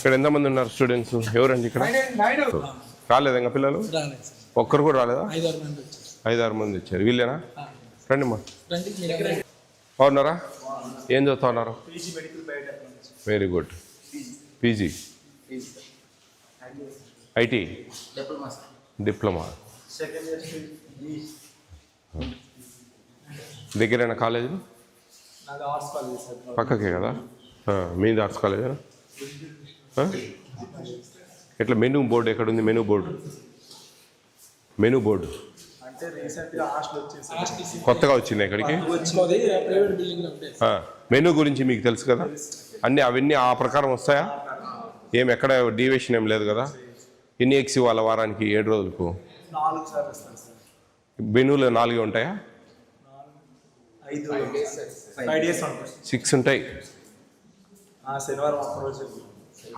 ఇక్కడ ఎంతమంది ఉన్నారు స్టూడెంట్స్? ఎవరండి ఇక్కడ? రాలేదా ఇంకా పిల్లలు? ఒక్కరు కూడా రాలేదా? 5-6 మంది వచ్చారు. వీళ్ళేనా? రండి మా. బాగున్నారా? ఏం చదువుతా ఉన్నారు? Very good. PG, IT, diploma. దగ్గరైనా కాలేజీ? పక్కకే కదా? మీది ఆర్ట్స్ కాలేజేనా? ఎట్లా మెనూ బోర్డు ఎక్కడుంది? మెనూ బోర్డు కొత్తగా వచ్చింది ఇక్కడికి. మెనూ గురించి మీకు తెలుసు కదా? అవన్నీ ఆ ప్రకారం వస్తాయా? ఎక్కడ డీవియేషన్ ఏం లేదు కదా? ఎన్ని ఎగ్స్ ఇవ్వాలి వారానికి 7 రోజులకు? మెనూలో 4 ఉంటాయా? 6 ఉంటాయి.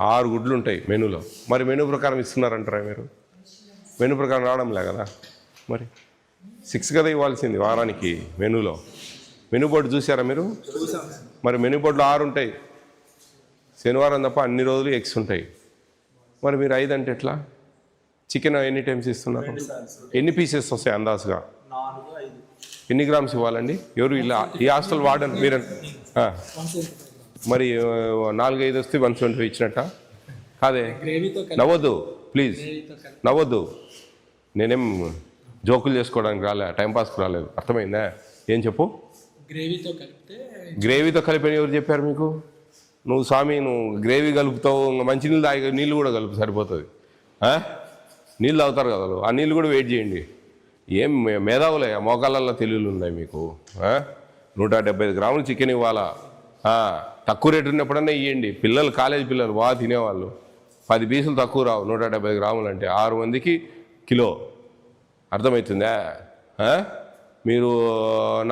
6 గుడ్లు ఉంటాయి మెనూలో. మరి మెనూ ప్రకారం ఇస్తున్నారంటారా మీరు? మెనూ ప్రకారం రావడంలే కదా మరి. 6 కదా ఇవ్వాల్సింది వారానికి మెనూలో. మెనూ బోర్డు చూసారా మీరు? మరి మెనూ బోర్డులో 6 ఉంటాయి. శనివారం తప్ప అన్ని రోజులు ఎగ్స్ ఉంటాయి. మరి మీరు 5 అంటే ఎట్లా? చికెన్ ఎన్ని టైమ్స్ ఇస్తున్నారు? ఎన్ని పీసెస్ వస్తాయి అందాజుగా? ఎన్ని గ్రామ్స్ ఇవ్వాలండి? ఎవరు ఇలా ఈ హాస్టల్ వార్డెన్ మీరు? మరి 4-5 వస్తే 120 ఇచ్చినట్ట కాదే? నవ్వద్దు ప్లీజ్, నవ్వద్దు. నేనేం జోకులు చేసుకోవడానికి టైంపాస్కి రాలేదు. అర్థమైందా? ఏం చెప్పు. గ్రేవీతో కలిపి ఎవరు చెప్పారు మీకు? నువ్వు స్వామి నువ్వు గ్రేవీ కలుపుతావు, మంచినీళ్ళు తాగి నీళ్ళు కూడా కలుపు సరిపోతుంది. నీళ్ళు తాగుతారు కదా, ఆ నీళ్ళు కూడా వెయిట్ చేయండి. ఏం మేధావులే, మోకాళ్ళల్లో తెలివిలు ఉన్నాయి మీకు. 175 గ్రాములు చికెన్ ఇవ్వాలా? తక్కువ రేటు ఉన్నప్పుడన్నా ఇవ్వండి. పిల్లలు కాలేజీ పిల్లలు బాగా తినేవాళ్ళు. 10 పీసులు తక్కువ రావు. 175 గ్రాములు అంటే 6 మందికి కిలో. అర్థమవుతుందా? మీరు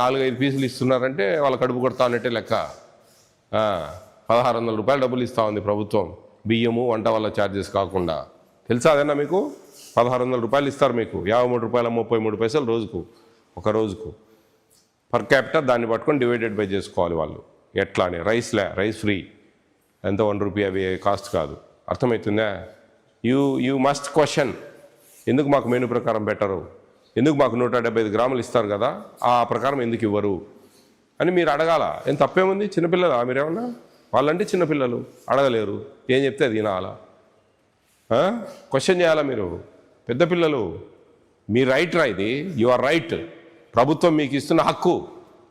4-5 పీసులు ఇస్తున్నారంటే వాళ్ళ కడుపు కొడతా ఉన్నట్టే లెక్క. 1600 రూపాయలు డబ్బులు ఇస్తూ ఉంది ప్రభుత్వం, బియ్యము వంట వల్ల ఛార్జెస్ కాకుండా. తెలుసా అదన్నా మీకు? 1600 రూపాయలు ఇస్తారు మీకు. 53 రూపాయల 33 పైసలు రోజుకు, ఒక రోజుకు పర్ క్యాపిటల్. దాన్ని పట్టుకొని డివైడెడ్ బై చేసుకోవాలి వాళ్ళు. ఎట్లా అని? రైస్ ఫ్రీ, ఎంత 1 రూపీ అవి కాస్ట్ కాదు. అర్థమవుతుందా? You must question. ఎందుకు మాకు మెనూ ప్రకారం పెట్టరు? ఎందుకు మాకు 175 గ్రాములు ఇస్తారు కదా, ఆ ప్రకారం ఎందుకు ఇవ్వరు అని మీరు అడగాల. ఏం తప్పేముంది? చిన్నపిల్లలా మీరేమన్నా? వాళ్ళంటే చిన్నపిల్లలు, అడగలేరు. ఏం చెప్తే అది వినాలా? క్వశ్చన్ చేయాలా మీరు? పెద్ద పిల్లలు. మీ రైట్ ఇది. You are right. ప్రభుత్వం మీకు ఇస్తున్న హక్కు.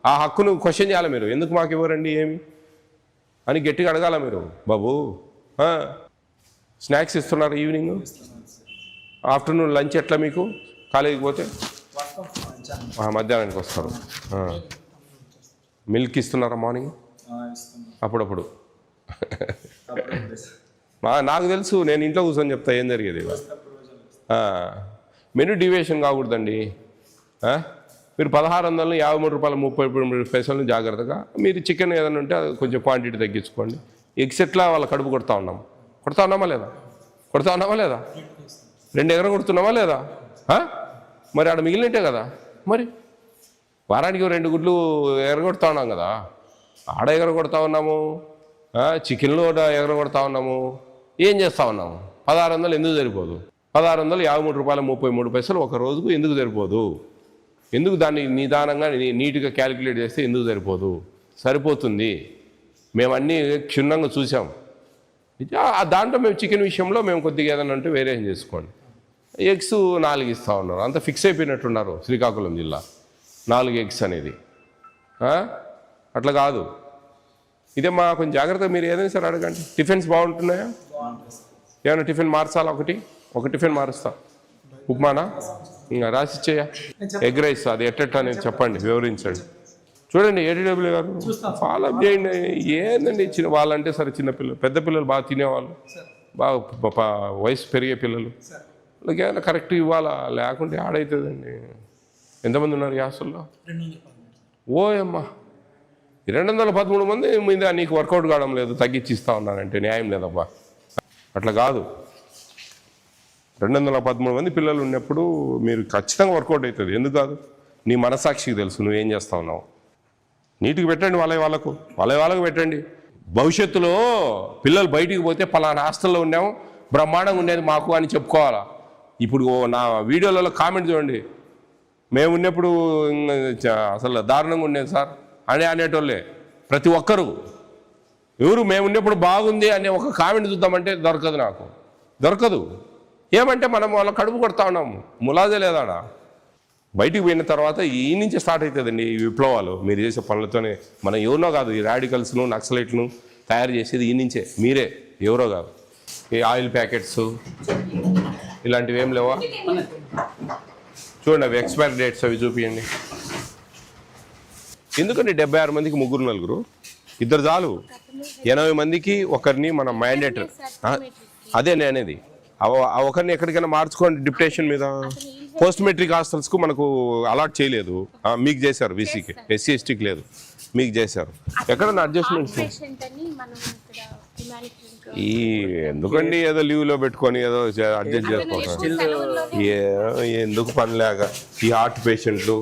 ఆ హక్కును క్వశ్చన్ చేయాలి మీరు. ఎందుకు మాకు ఇవ్వరండి ఏమి అని గట్టిగా అడగాల మీరు. బాబు స్నాక్స్ ఇస్తున్నారు ఈవినింగ్, ఆఫ్టర్నూన్ లంచ్ ఎట్లా మీకు? కాలేజీకి పోతే మధ్యాహ్నానికి వస్తారు. మిల్క్ ఇస్తున్నారా మార్నింగ్? అప్పుడప్పుడు. నాకు తెలుసు, నేను ఇంట్లో కూర్చొని చెప్తా ఏం జరిగేది. మెనూ డీవియేషన్ కాకూడదండి. మీరు 1653 రూపాయల 33 పైసలను జాగ్రత్తగా మీరు చికెన్ ఏదైనా ఉంటే అది కొంచెం క్వాంటిటీ తగ్గించుకోండి. ఎగ్స్ ఎట్లా వాళ్ళ కడుపు కొడతా ఉన్నామా లేదా? 2 ఎగర కొడుతున్నామా లేదా? మరి ఆడ మిగిలినట్టే కదా. మరి వారానికి 2 గుడ్లు ఎగరగొడతా ఉన్నాం కదా. ఆడ ఎగరగొడతా ఉన్నాము, చికెన్లో ఎగరగొడతా ఉన్నాము. ఏం చేస్తూ ఉన్నాము? 1600 ఎందుకు సరిపోదు? 1653 రూపాయల 33 పైసలు ఒక రోజుకు ఎందుకు సరిపోదు? ఎందుకు దాన్ని నిదానంగా నీట్గా క్యాలిక్యులేట్ చేస్తే ఎందుకు సరిపోదు? సరిపోతుంది. మేము అన్నీ క్షుణ్ణంగా చూసాం. దాంట్లో మేము చికెన్ విషయంలో మేము కొద్దిగా ఏదైనా అంటే వేరియేషన్ చేసుకోండి. ఎగ్స్ 4 ఇస్తూ ఉన్నారు. అంత ఫిక్స్ అయిపోయినట్టున్నారు శ్రీకాకుళం జిల్లా. 4 ఎగ్స్ అనేది అట్లా కాదు. ఇదే మా కొంచెం జాగ్రత్తగా మీరు ఏదైనా సరే అడగండి. టిఫిన్స్ బాగుంటున్నాయా? ఏమైనా టిఫిన్ మార్చాలా? ఒక టిఫిన్ మారుస్తా. ఉప్మానా? ఇంకా రాసిచ్చేయ. ఎగ్ రైస్ అది ఎట్టెట్ అనేది చెప్పండి, వివరించండి. చూడండి ఏడీడబ్ల్యూ గారు ఫాలో అప్ చేయండి. ఏందండి వాళ్ళంటే సరే చిన్నపిల్లలు, పెద్ద పిల్లలు బాగా తినేవాళ్ళు, బాగా వయసు పెరిగే పిల్లలు, వాళ్ళకి ఏమైనా కరెక్ట్ ఇవ్వాలా? లేకుంటే ఆడవుతుందండి. ఎంతమంది ఉన్నారు ఈ హాస్టల్లో? ఓయమ్మా 213 మంది మీద నీకు వర్కౌట్ కావడం లేదు, తగ్గించి ఇస్తా ఉన్నానంటే న్యాయం లేదబ్బా. అట్లా కాదు. 213 మంది పిల్లలు ఉన్నప్పుడు మీరు ఖచ్చితంగా వర్కౌట్ అవుతుంది. ఎందుకు కాదు? నీ మనసాక్షికి తెలుసు నువ్వేం చేస్తా ఉన్నావు. నీట్గా పెట్టండి. వాళ్ళకు పెట్టండి. భవిష్యత్తులో పిల్లలు బయటికి పోతే పలానా హాస్టల్లో ఉన్నాము, బ్రహ్మాండంగా ఉండేది మాకు అని చెప్పుకోవాలా. ఇప్పుడు నా వీడియోలలో కామెంట్ చూడండి, మేము ఉన్నప్పుడు అసలు దారుణంగా ఉండేది సార్ అనేటోళ్ళే ప్రతి ఒక్కరు. ఎవరు మేము ఉన్నప్పుడు బాగుంది అనే ఒక కామెంట్ చూద్దామంటే దొరకదు, నాకు దొరకదు. ఏమంటే మనం వాళ్ళ కడుపు కొడతా ఉన్నాము, ములాజే లేదాడ. బయటికి పోయిన తర్వాత ఈ నుంచి స్టార్ట్ అవుతుందండి ఈ విప్లవాలు. మీరు చేసే పనులతోనే మనం ఎవరినో కాదు, ఈ రాడికల్స్ను నక్సలైట్ను తయారు చేసేది ఈ నుంచే, మీరే, ఎవరో కాదు. ఈ ఆయిల్ ప్యాకెట్స్ ఇలాంటివి ఏం లేవా? చూడండి, అవి ఎక్స్పైరీ డేట్స్ అవి చూపించండి. ఎందుకంటే 76 మందికి 3 2 చాలు. 80 మందికి ఒకరిని మనం మ్యాండేటరీ. అదే నేనేది, ఒకరిని ఎక్కడికైనా మార్చుకోండి డిప్యుటేషన్ మీద. పోస్ట్ మెట్రిక్ హాస్టల్స్కు మనకు అలాట్ చేయలేదు, మీకు చేశారు. బీసీకి, ఎస్సీ ఎస్టీకి లేదు, మీకు చేశారు. ఎక్కడన్నా అడ్జస్ట్మెంట్స్ ఈ ఎందుకండి ఏదో లీవ్లో పెట్టుకొని ఏదో అడ్జస్ట్ చేసుకోవాలి. ఎందుకు పనిలేక ఈ హార్ట్ పేషెంట్లు